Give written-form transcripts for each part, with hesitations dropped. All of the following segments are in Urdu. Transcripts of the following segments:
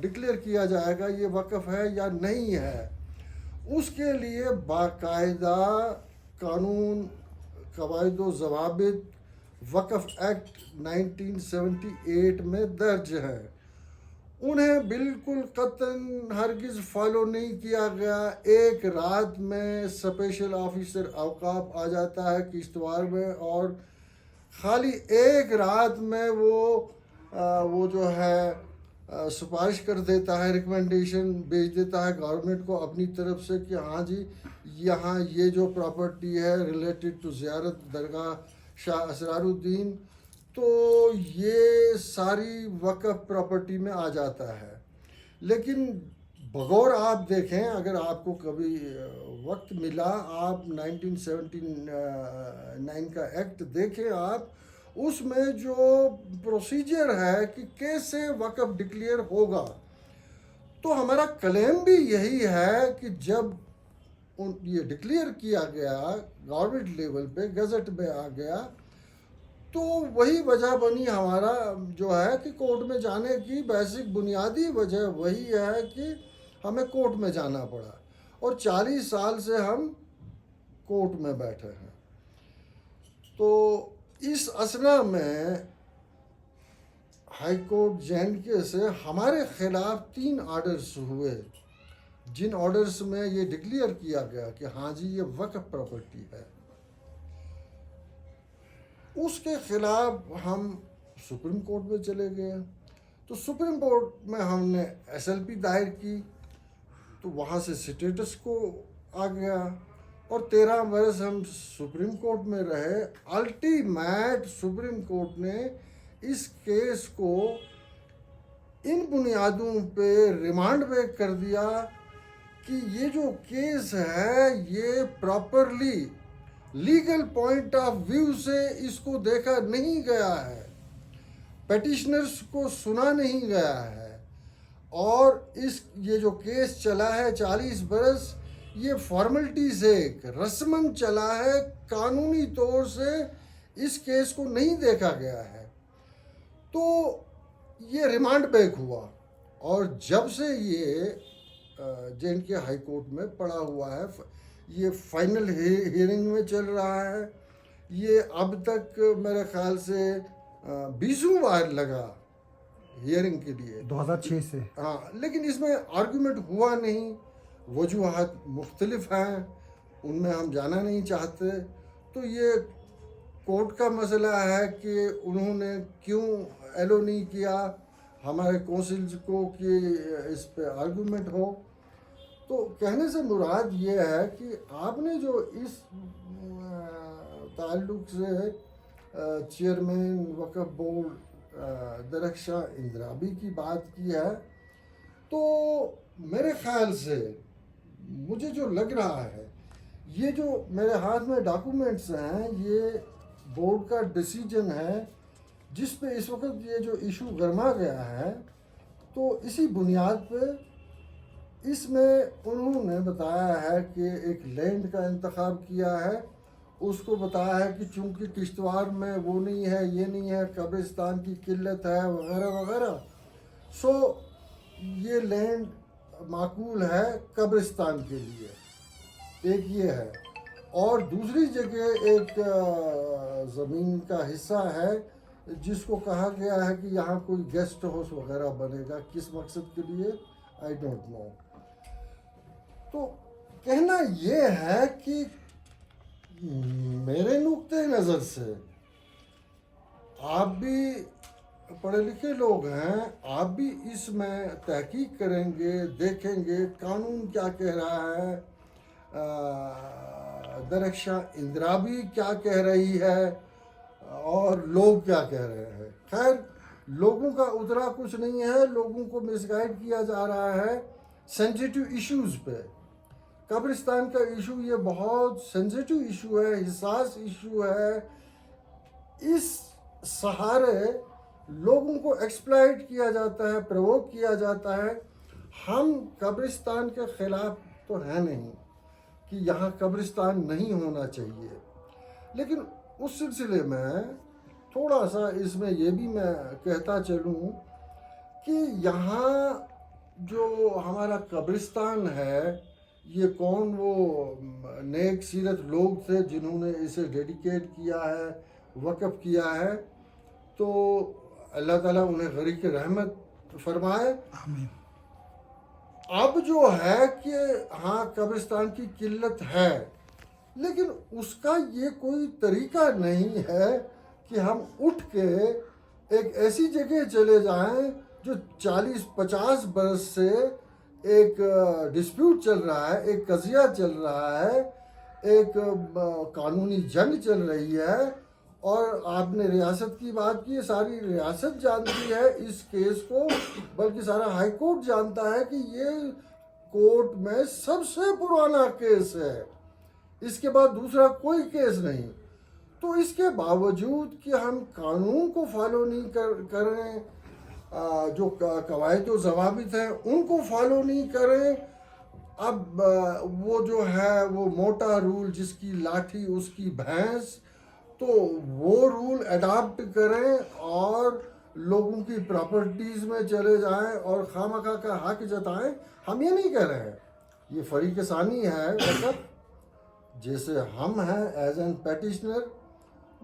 ڈکلیئر کیا جائے گا یہ وقف ہے یا نہیں ہے، اس کے لیے باقاعدہ قانون، قواعد و ضوابط وقف ایکٹ 1978 میں درج ہے. انہیں بالکل قطعاً ہرگز فالو نہیں کیا گیا. ایک رات میں اسپیشل آفیسر اوقاف آ جاتا ہے کشتواڑ میں، اور خالی ایک رات میں وہ جو ہے سفارش کر دیتا ہے، ریکمنڈیشن بھیج دیتا ہے گورنمنٹ کو اپنی طرف سے کہ ہاں جی یہاں یہ جو پراپرٹی ہے ریلیٹڈ ٹو زیارت درگاہ شاہ اسرار الدین، تو یہ ساری وقف پراپرٹی میں آ جاتا ہے. لیکن بغور آپ دیکھیں، اگر آپ کو کبھی وقت ملا، آپ 1979 کا ایکٹ دیکھیں آپ، اس میں جو پروسیجر ہے کہ کیسے وقف ڈکلیئر ہوگا. تو ہمارا کلیم بھی یہی ہے کہ جب یہ ڈکلیئر کیا گیا گورنمنٹ لیول پہ، گزٹ میں آ گیا، تو وہی وجہ بنی ہمارا جو ہے کہ کورٹ میں جانے کی بیسک بنیادی وجہ وہی ہے کہ ہمیں کورٹ میں جانا پڑا، اور 40 سال سے ہم کورٹ میں بیٹھے ہیں. تو اس اثنا میں ہائی کورٹ JNK سے ہمارے خلاف 3 آرڈرز ہوئے، جن آرڈرز میں یہ ڈکلیئر کیا گیا کہ ہاں جی یہ وقف پراپرٹی ہے. اس کے خلاف ہم سپریم کورٹ میں چلے گئے. تو سپریم کورٹ میں ہم نے SLP دائر کی، تو وہاں سے اسٹیٹس کو آ گیا، اور 13 برس ہم سپریم کورٹ میں رہے. الٹیمیٹ سپریم کورٹ نے اس کیس کو ان بنیادوں پہ ریمانڈ بیک کر دیا کہ یہ جو کیس ہے یہ properly legal point of view سے اس کو دیکھا نہیں گیا ہے، پیٹیشنرز کو سنا نہیں گیا ہے، اور یہ جو کیس چلا ہے 40 برس، یہ فارملٹی سے رسماً چلا ہے، قانونی طور سے اس کیس کو نہیں دیکھا گیا ہے. تو یہ ریمانڈ بیک ہوا، اور جب سے یہ JNK ہائی کورٹ میں پڑا ہوا ہے، یہ فائنل ہیئرنگ میں چل رہا ہے. یہ اب تک میرے خیال سے 20واں بار لگا ہیئرنگ کے لیے 2006 سے. ہاں، لیکن اس میں آرگیومنٹ ہوا نہیں. وجوہات مختلف ہیں، ان میں ہم جانا نہیں چاہتے. تو یہ کورٹ کا مسئلہ ہے کہ انہوں نے کیوں ایلو نہیں کیا ہمارے کونسلز کو کہ اس پہ آرگیومنٹ ہو. تو کہنے سے مراد یہ ہے کہ آپ نے جو اس تعلق سے چیئرمین وقف بورڈ درخشاں اندرابی کی بات کی ہے، تو میرے خیال سے مجھے جو لگ رہا ہے، یہ جو میرے ہاتھ میں ڈاکومنٹس ہیں، یہ بورڈ کا ڈیسیجن ہے جس پہ اس وقت یہ جو ایشو گرما گیا ہے. تو اسی بنیاد پہ اس میں انہوں نے بتایا ہے کہ ایک لینڈ کا انتخاب کیا ہے. اس کو بتایا ہے کہ چونکہ کشتواڑ میں وہ نہیں ہے، یہ نہیں ہے، قبرستان کی قلت ہے وغیرہ وغیرہ، سو یہ لینڈ معقول ہے قبرستان کے لیے. ایک یہ ہے، اور دوسری جگہ ایک زمین کا حصہ ہے جس کو کہا گیا ہے کہ یہاں کوئی گیسٹ ہاؤس وغیرہ بنے گا. کس مقصد کے لیے آئی ڈونٹ نو. تو کہنا یہ ہے کہ میرے نقطۂ نظر سے، آپ بھی پڑھے لکھے لوگ ہیں، آپ بھی اس میں تحقیق کریں گے، دیکھیں گے قانون کیا کہہ رہا ہے، درخشاں اندرابی کیا کہہ رہی ہے، اور لوگ کیا کہہ رہے ہیں. خیر، لوگوں کا اترا کچھ نہیں ہے، لوگوں کو مس گائیڈ کیا جا رہا ہے سینسیٹیو ایشوز پہ. قبرستان کا ایشو یہ بہت سینسیٹیو ایشو ہے، حساس ایشو ہے. اس سہارے لوگوں کو ایکسپلائٹ کیا جاتا ہے، پرووک کیا جاتا ہے. ہم قبرستان کے خلاف تو ہیں نہیں کہ یہاں قبرستان نہیں ہونا چاہیے، لیکن اس سلسلے میں تھوڑا سا اس میں یہ بھی میں کہتا چلوں کہ یہاں جو ہمارا قبرستان ہے یہ کون وہ نیک سیرت لوگ تھے جنہوں نے اسے ڈیڈیکیٹ کیا ہے، وقف کیا ہے، تو اللہ تعالیٰ انہیں غریق رحمت فرمائے۔ آمین۔ اب جو ہے کہ ہاں قبرستان کی قلت ہے، لیکن اس کا یہ کوئی طریقہ نہیں ہے کہ ہم اٹھ کے ایک ایسی جگہ چلے جائیں جو 40-50 برس سے ایک ڈسپیوٹ چل رہا ہے، ایک قضیہ چل رہا ہے، ایک قانونی جنگ چل رہی ہے، اور آپ نے ریاست کی بات کی، ساری ریاست جانتی ہے اس کیس کو، بلکہ سارا ہائی کورٹ جانتا ہے کہ یہ کورٹ میں سب سے پرانا کیس ہے، اس کے بعد دوسرا کوئی کیس نہیں۔ تو اس کے باوجود کہ ہم قانون کو فالو نہیں کریں، جو قواعد و ضوابط ہیں ان کو فالو نہیں کریں، اب وہ جو ہے وہ موٹا رول جس کی لاٹھی اس کی بھینس، تو وہ رول اڈاپٹ کریں اور لوگوں کی پراپرٹیز میں چلے جائیں اور خواہ کا حق جتائیں۔ ہم یہ نہیں کہہ رہے ہیں، یہ فریق ثانی ہے، وقف جیسے ہم ہیں ایز این پیٹیشنر،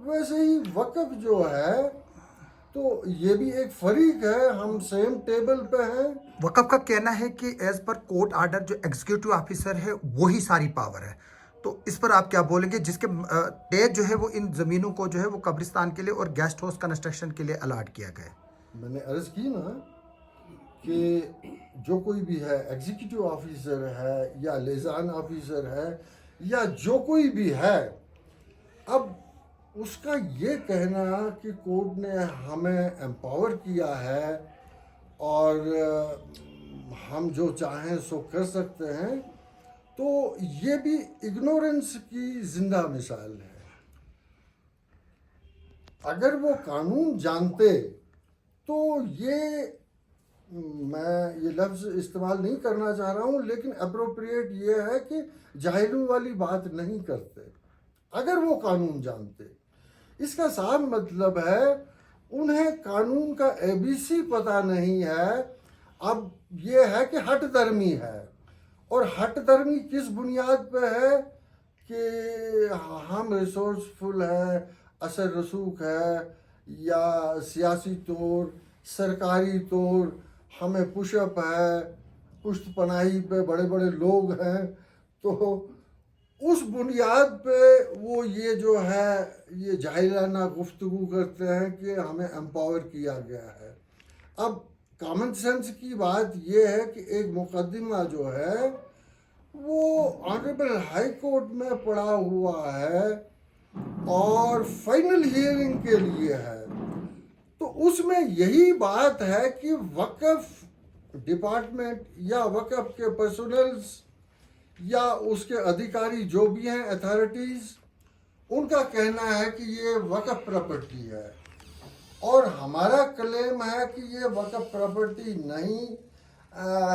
ویسے ہی وقف جو ہے تو یہ بھی ایک فریق ہے، ہم سیم ٹیبل پہ ہیں۔ وقف کا کہنا ہے کہ ایز پر کورٹ آرڈر جو ایگزیکٹو آفیسر ہے وہی ساری پاور ہے، تو اس پر آپ کیا بولیں گے، جس کے ڈیٹ جو ہے وہ ان زمینوں کو جو ہے وہ قبرستان کے لیے اور گیسٹ ہاؤس کنسٹرکشن کے لیے الاٹ کیا گیا ہے؟ میں نے عرض کی نا کہ جو کوئی بھی ہے، ایگزیکٹو آفیسر ہے یا لیزان آفیسر ہے یا جو کوئی بھی ہے، اب اس کا یہ کہنا کہ کورٹ نے ہمیں امپاور کیا ہے اور ہم جو چاہیں سو کر سکتے ہیں، تو یہ بھی اگنورنس کی زندہ مثال ہے۔ اگر وہ قانون جانتے تو میں یہ لفظ استعمال نہیں کرنا چاہ رہا ہوں، لیکن اپروپریٹ یہ ہے کہ جاہلوں والی بات نہیں کرتے۔ اگر وہ قانون جانتے، اس کا صاف مطلب ہے انہیں قانون کا ABC پتہ نہیں ہے۔ اب یہ ہے کہ ہٹ درمی ہے، اور ہٹ درمی کس بنیاد پہ ہے کہ ہم ریسورسفل ہے، اثر رسوخ ہے، یا سیاسی طور، سرکاری طور ہمیں پش اپ ہے، پشت پناہی پہ بڑے بڑے لوگ ہیں، تو اس بنیاد پہ وہ یہ جو ہے یہ جاہلانہ گفتگو کرتے ہیں کہ ہمیں امپاور کیا گیا ہے۔ اب کامن سینس کی بات یہ ہے کہ ایک مقدمہ جو ہے وہ آنریبل ہائی کورٹ میں پڑا ہوا ہے اور فائنل ہیئرنگ کے لیے ہے، تو اس میں یہی بات ہے کہ وقف ڈپارٹمنٹ یا وقف کے پرسنلز یا اس کے ادھیکاری جو بھی ہیں اتھارٹیز، ان کا کہنا ہے کہ یہ وقف پراپرٹی ہے، اور ہمارا کلیم ہے کہ یہ وقف پراپرٹی نہیں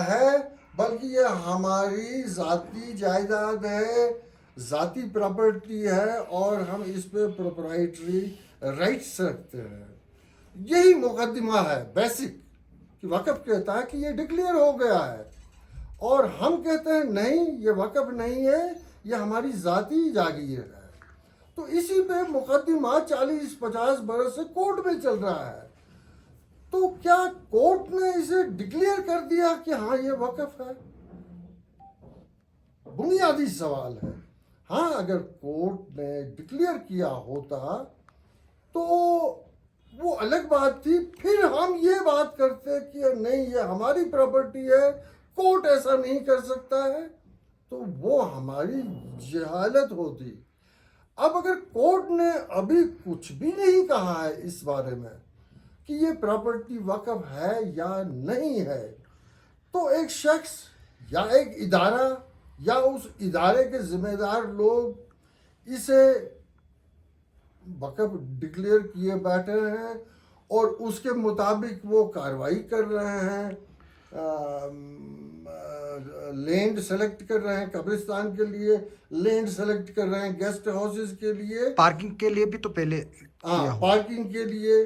ہے، بلکہ یہ ہماری ذاتی جائیداد ہے، ذاتی پراپرٹی ہے، اور ہم اس پہ پروپرائٹری رائٹس رکھتے ہیں۔ یہی مقدمہ ہے بیسک، کہ وقف کہتا ہے کہ یہ ڈکلیئر ہو گیا ہے، اور ہم کہتے ہیں نہیں، یہ وقف نہیں ہے، یہ ہماری ذاتی جاگیر ہے۔ تو اسی پہ مقدمہ 40-50 برس سے کورٹ میں چل رہا ہے، تو کیا کورٹ نے اسے ڈکلیئر کر دیا کہ ہاں یہ وقف ہے؟ بنیادی سوال ہے۔ ہاں اگر کورٹ نے ڈکلیئر کیا ہوتا تو وہ الگ بات تھی، پھر ہم یہ بات کرتے کہ نہیں یہ ہماری پراپرٹی ہے، کورٹ ایسا نہیں کر سکتا ہے، تو وہ ہماری جہالت ہوتی۔ اب اگر کورٹ نے ابھی کچھ بھی نہیں کہا ہے اس بارے میں کہ یہ پراپرٹی وقف ہے یا نہیں ہے، تو ایک شخص یا ایک ادارہ یا اس ادارے کے ذمہ دار لوگ اسے وقف ڈکلیئر کیے بیٹھے ہیں اور اس کے مطابق وہ کارروائی کر رہے ہیں، لینڈ سلیکٹ کر رہے ہیں قبرستان کے لیے، لینڈ سلیکٹ کر رہے ہیں گیسٹ ہاؤسز کے لیے، پارکنگ کے لیے بھی تو پہلے پارکنگ کے لیے،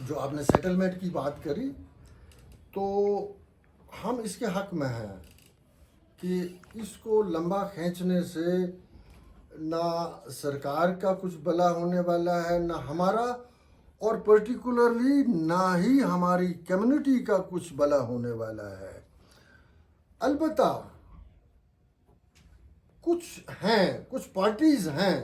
جو آپ نے سیٹلمنٹ کی بات کری، تو ہم اس کے حق میں ہیں کہ اس کو لمبا کھینچنے سے نہ سرکار کا کچھ بھلا ہونے والا ہے، نہ ہمارا، اور پرٹیکولرلی نہ ہی ہماری کمیونٹی کا کچھ بھلا ہونے والا ہے۔ البتہ کچھ پارٹیز ہیں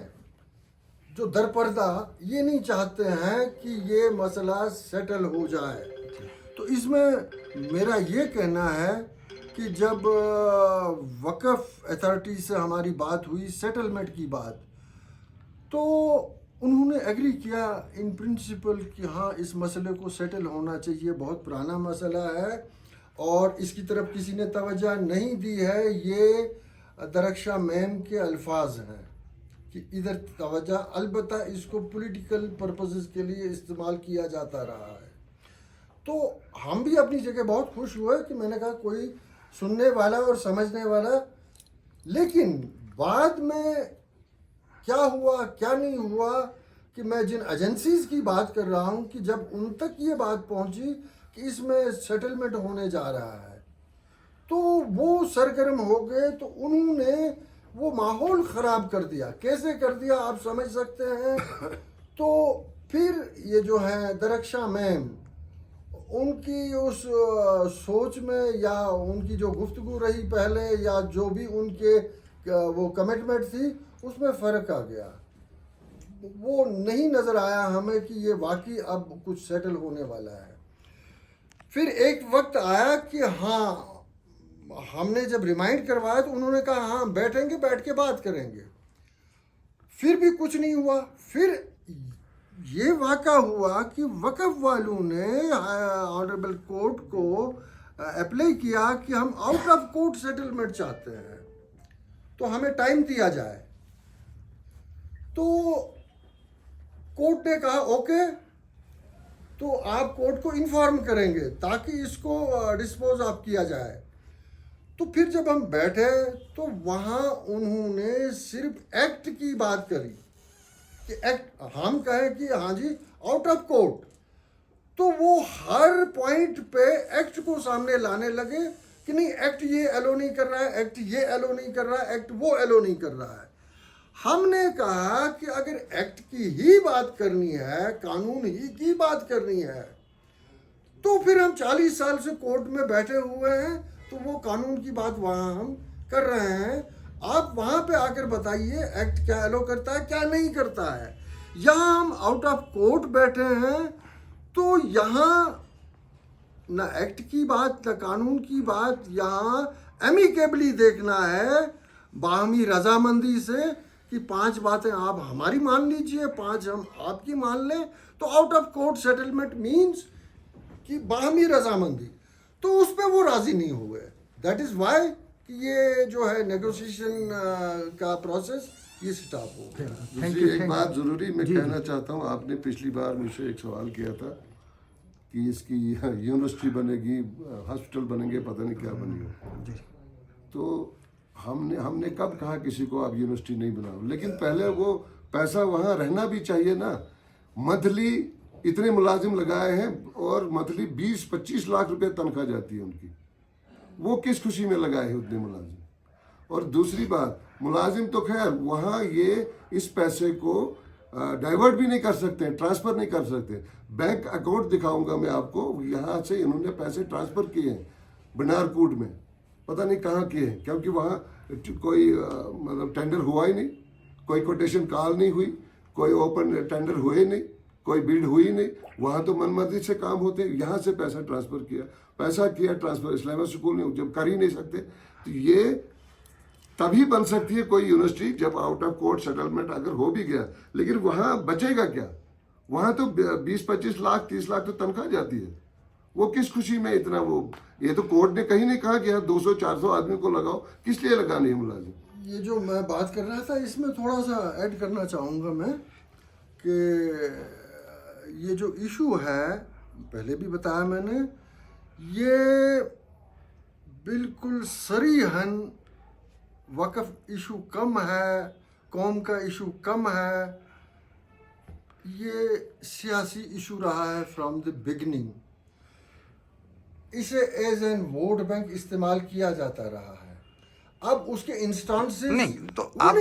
جو درپردہ یہ نہیں چاہتے ہیں کہ یہ مسئلہ سیٹل ہو جائے۔ تو اس میں میرا یہ کہنا ہے کہ جب وقف اتھارٹی سے ہماری بات ہوئی سیٹلمنٹ کی بات، تو انہوں نے ایگری کیا ان پرنسپل کہ ہاں اس مسئلے کو سیٹل ہونا چاہیے، بہت پرانا مسئلہ ہے اور اس کی طرف کسی نے توجہ نہیں دی ہے۔ یہ درخشاں میم کے الفاظ ہیں کہ ادھر توجہ، البتہ اس کو پولیٹیکل پرپسز کے لیے استعمال کیا جاتا رہا ہے۔ تو ہم بھی اپنی جگہ بہت خوش ہوئے کہ میں نے کہا کوئی سننے والا اور سمجھنے والا، لیکن بعد میں کیا ہوا کیا نہیں ہوا کہ میں جن ایجنسیز کی بات کر رہا ہوں کہ جب ان تک یہ بات پہنچی کہ اس میں سیٹلمنٹ ہونے جا رہا ہے تو وہ سرگرم ہو گئے، تو انہوں نے وہ ماحول خراب کر دیا۔ کیسے کر دیا آپ سمجھ سکتے ہیں۔ تو پھر یہ جو ہے درخشاں میم، ان کی اس سوچ میں یا ان کی جو گفتگو رہی پہلے یا جو بھی ان کے وہ کمٹمنٹ تھی، اس میں فرق آ گیا۔ وہ نہیں نظر آیا ہمیں کہ یہ واقعی اب کچھ سیٹل ہونے والا ہے۔ پھر ایک وقت آیا کہ ہاں ہم نے جب ریمائنڈ کروایا تو انہوں نے کہا ہاں بیٹھیں گے، بیٹھ کے بات کریں گے۔ پھر بھی کچھ نہیں ہوا۔ پھر یہ واقعہ ہوا کہ وقف والوں نے آنریبل کورٹ کو اپلائی کیا کہ ہم آؤٹ آف کورٹ سیٹلمنٹ چاہتے ہیں، تو ہمیں ٹائم دیا جائے۔ تو کورٹ نے کہا اوکے، تو آپ کورٹ کو انفارم کریں گے تاکہ اس کو ڈسپوز آف کیا جائے۔ تو پھر جب ہم بیٹھے تو وہاں انہوں نے صرف ایکٹ کی بات کری کہ ایکٹ، ہم کہیں کہ ہاں جی آؤٹ آف کورٹ، تو وہ ہر پوائنٹ پہ ایکٹ کو سامنے لانے لگے کہ نہیں ایکٹ یہ ایلو نہیں کر رہا ہے، ایکٹ یہ ایلو نہیں کر رہا ہے، ایکٹ وہ ایلو نہیں کر رہا ہے۔ ہم نے کہا کہ اگر ایکٹ کی ہی بات کرنی ہے، قانون ہی کی بات کرنی ہے، تو پھر ہم 40 سال سے کورٹ میں بیٹھے ہوئے ہیں، تو وہ قانون کی بات وہاں ہم کر رہے ہیں۔ آپ وہاں پہ آ کر بتائیے ایکٹ کیا ایلو کرتا ہے کیا نہیں کرتا ہے۔ یہاں ہم آؤٹ آف کورٹ بیٹھے ہیں، تو یہاں نہ ایکٹ کی بات نہ قانون کی بات، یہاں ایمیکیبلی دیکھنا ہے باہمی رضامندی سے کہ 5 باتیں آپ ہماری مان لیجئے، 5 ہم آپ کی مان لیں، تو out of court settlement means کہ باہمی رضامندی۔ تو اس پہ وہ راضی نہیں ہوئے۔ دیٹ از وائی کہ یہ جو ہے نیگوسیشن کا پروسیس یہ سٹاپ ہو گیا۔ دوسری ایک بات ضروری میں کہنا چاہتا ہوں، آپ نے پچھلی بار مجھ سے ایک سوال کیا تھا کہ اس کی یونیورسٹی بنے گی، ہاسپٹل بنیں گے، پتہ نہیں کیا بنے گا۔ تو ہم نے کب کہا کسی کو آپ یونیورسٹی نہیں بناؤ، لیکن پہلے وہ پیسہ وہاں رہنا بھی چاہیے نا۔ منتھلی اتنے ملازم لگائے ہیں اور منتھلی 20-25 لاکھ روپے تنخواہ جاتی ہے ان کی، وہ کس خوشی میں لگائے ہیں اتنے ملازم۔ اور دوسری بات، ملازم تو خیر وہاں یہ اس پیسے کو ڈائیورٹ بھی نہیں کر سکتے، ٹرانسفر نہیں کر سکتے۔ بینک اکاؤنٹ دکھاؤں گا میں آپ کو، یہاں سے انہوں نے پیسے ٹرانسفر کیے ہیں بنار کوٹ میں، پتہ نہیں کہاں کیے ہیں، کیونکہ وہاں کوئی مطلب ٹینڈر ہوا ہی نہیں، کوئی کوٹیشن کال نہیں ہوئی، کوئی اوپن ٹینڈر ہوئے نہیں، کوئی بلڈ ہوئی نہیں، وہاں تو من مرضی سے کام ہوتے ہیں۔ یہاں سے پیسہ ٹرانسفر کیا ٹرانسفر اسلامک اسکول میں جب کر ہی نہیں سکتے، تو یہ تبھی بن سکتی ہے کوئی یونیورسٹی جب آؤٹ آف کورٹ سیٹلمنٹ اگر ہو بھی گیا، لیکن وہاں بچے گا کیا؟ وہاں تو 20-25 لاکھ 30 لاکھ تو تنخواہ جاتی ہے، وہ کس خوشی میں اتنا وہ، یہ تو کورٹ نے کہیں نہیں کہا کہ یہاں 200-400 آدمی کو لگاؤ، کس لیے لگانے ہیں ملازم؟ یہ جو میں بات کر رہا تھا اس میں تھوڑا سا ایڈ کرنا چاہوں گا میں کہ یہ جو ایشو ہے، پہلے بھی بتایا میں نے، یہ بالکل صریحاً وقف ایشو کم ہے، قوم کا ایشو کم ہے۔ یہ سیاسی ایشو رہا ہے فرام دی بگننگ. اسے ایز این ووٹ بینک استعمال کیا جاتا رہا ہے. اب اس کے انسٹانسز نہیں تو آپ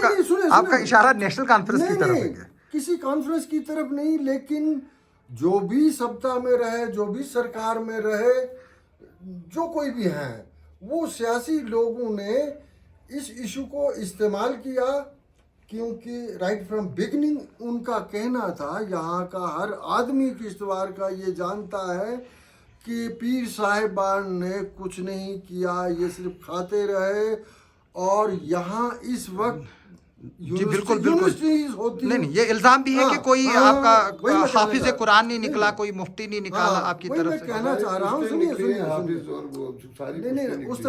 کا اشارہ نیشنل کانفرنس کی طرف ہے. کسی کانفرنس کی طرف نہیں، لیکن جو بھی سبتا میں رہے، جو بھی سرکار میں رہے، جو کوئی بھی ہیں، وہ سیاسی لوگوں نے اس ایشو کو استعمال کیا، کیونکہ رائٹ فرام بگننگ ان کا کہنا تھا، یہاں کا ہر آدمی کشتواڑ کا یہ جانتا ہے کہ پیر صاحبان نے کچھ نہیں کیا، یہ صرف کھاتے رہے. اور یہاں اس وقت جی بالکل نہیں، یہ الزام بھی ہے کہ کوئی آپ کا حافظ قرآن نہیں نکلا، کوئی مفتی نہیں نکالا آپ کی طرف سے. کہنا چاہ رہا ہوں، سنیے نہیں، اس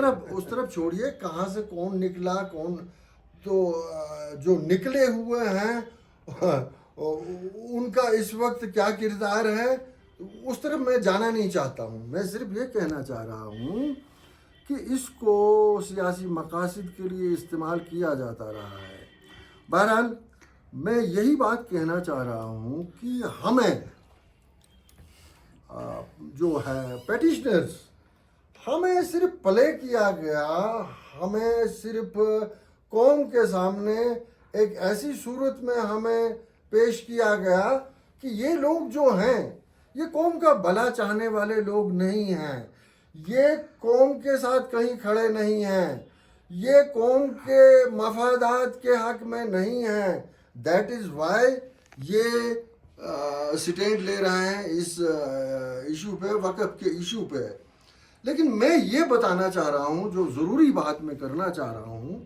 طرف چھوڑیے کہاں سے کون نکلا، کون تو جو نکلے ہوئے ہیں ان کا اس وقت کیا کردار ہے، اس طرف میں جانا نہیں چاہتا ہوں. میں صرف یہ کہنا چاہ رہا ہوں کہ اس کو سیاسی مقاصد کے لیے استعمال کیا جاتا رہا ہے. بہرحال میں یہی بات کہنا چاہ رہا ہوں کہ ہمیں جو ہے پیٹیشنرز، ہمیں صرف پلے کیا گیا، ہمیں صرف قوم کے سامنے ایک ایسی صورت میں ہمیں پیش کیا گیا کہ یہ لوگ جو ہیں یہ قوم کا بھلا چاہنے والے لوگ نہیں ہیں، یہ قوم کے ساتھ کہیں کھڑے نہیں ہیں، یہ قوم کے مفادات کے حق میں نہیں ہیں. دیٹ از وائی یہ سٹینڈ لے رہے ہیں اس ایشو پہ، وقف کے ایشو پہ. لیکن میں یہ بتانا چاہ رہا ہوں، جو ضروری بات میں کرنا چاہ رہا ہوں،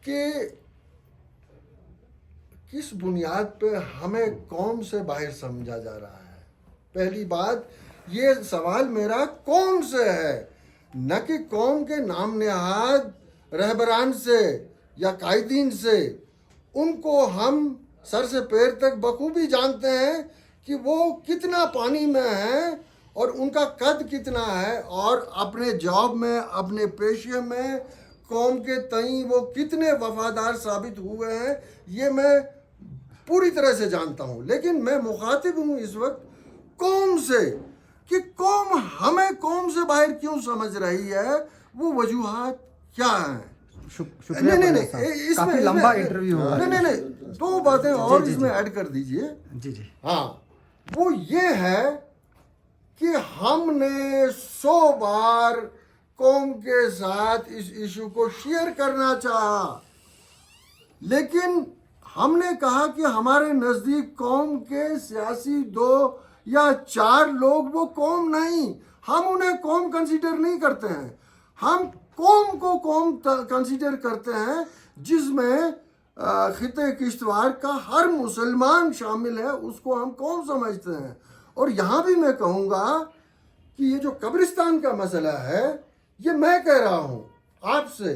کہ کس بنیاد پہ ہمیں قوم سے باہر سمجھا جا رہا ہے. پہلی بات یہ سوال میرا قوم سے ہے، نہ کہ قوم کے نام نہاد رہبران سے یا قائدین سے. ان کو ہم سر سے پیر تک بخوبی جانتے ہیں کہ وہ کتنا پانی میں ہیں اور ان کا قد کتنا ہے، اور اپنے جاب میں، اپنے پیشے میں قوم کے تئیں وہ کتنے وفادار ثابت ہوئے ہیں، یہ میں پوری طرح سے جانتا ہوں. لیکن میں مخاطب ہوں اس وقت قوم سے، کہ قوم ہمیں قوم سے باہر کیوں سمجھ رہی ہے، وہ وجوہات کیا ہیں. کافی لمبا انٹرویو ہوا. نہیں، دو باتیں اور اس میں ایڈ کر دیجئے. جی ہاں، وہ یہ ہے کہ ہم نے 100 بار قوم کے ساتھ اس ایشو کو شیئر کرنا چاہا، لیکن ہم نے کہا کہ ہمارے نزدیک قوم کے سیاسی 2 یا 4 لوگ وہ قوم نہیں، ہم انہیں قوم کنسیڈر نہیں کرتے ہیں. ہم قوم کو قوم کنسیڈر کرتے ہیں جس میں خطے کشتواڑ کا ہر مسلمان شامل ہے، اس کو ہم قوم سمجھتے ہیں. اور یہاں بھی میں کہوں گا کہ یہ جو قبرستان کا مسئلہ ہے، یہ میں کہہ رہا ہوں آپ سے،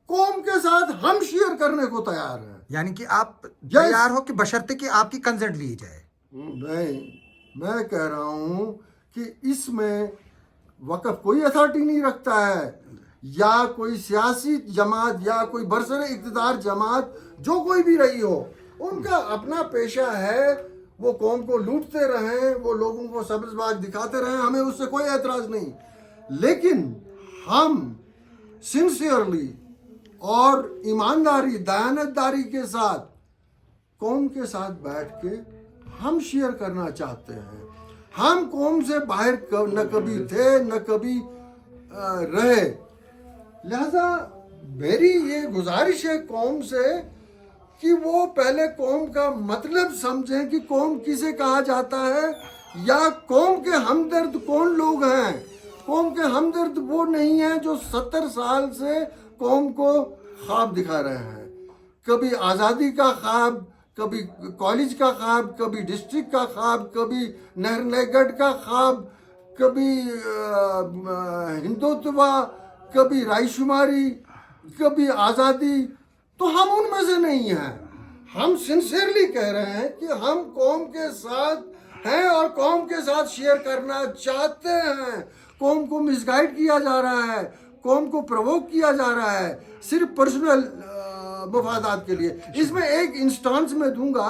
قوم کے ساتھ ہم شیئر کرنے کو تیار ہیں. یعنی کہ آپ تیار ہو کہ بشرطے کہ آپ کی کنسنٹ لی جائے. نہیں، میں کہہ رہا ہوں کہ اس میں وقف کوئی اتھارٹی نہیں رکھتا ہے، یا کوئی سیاسی جماعت یا کوئی برسر اقتدار جماعت جو کوئی بھی رہی ہو، ان کا اپنا پیشہ ہے، وہ قوم کو لوٹتے رہیں، وہ لوگوں کو سبز باغ دکھاتے رہیں، ہمیں اس سے کوئی اعتراض نہیں. لیکن ہم سنسیئرلی اور ایمانداری، دیانتداری کے ساتھ قوم کے ساتھ بیٹھ کے ہم شیئر کرنا چاہتے ہیں. ہم قوم سے باہر نہ کبھی تھے نہ کبھی رہے. لہذا میری یہ گزارش ہے قوم سے کہ وہ پہلے قوم کا مطلب سمجھیں کہ قوم کسے کہا جاتا ہے، یا قوم کے ہمدرد کون لوگ ہیں. قوم کے ہمدرد وہ نہیں ہیں جو 70 سال سے قوم کو خواب دکھا رہے ہیں، کبھی آزادی کا خواب، کبھی کالج کا خواب، کبھی ڈسٹرکٹ کا خواب، کبھی نہر نگڑ کا خواب، کبھی ہندوتوا، کبھی رائے شماری، کبھی آزادی. تو ہم ان میں سے نہیں ہیں. ہم سنسیئرلی کہہ رہے ہیں کہ ہم قوم کے ساتھ ہیں اور قوم کے ساتھ شیئر کرنا چاہتے ہیں. قوم کو مس گائیڈ کیا جا رہا ہے، قوم کو پرووک کیا جا رہا ہے صرف پرسنل مفادات کے لیے. اس میں ایک انسٹانس میں دوں گا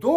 2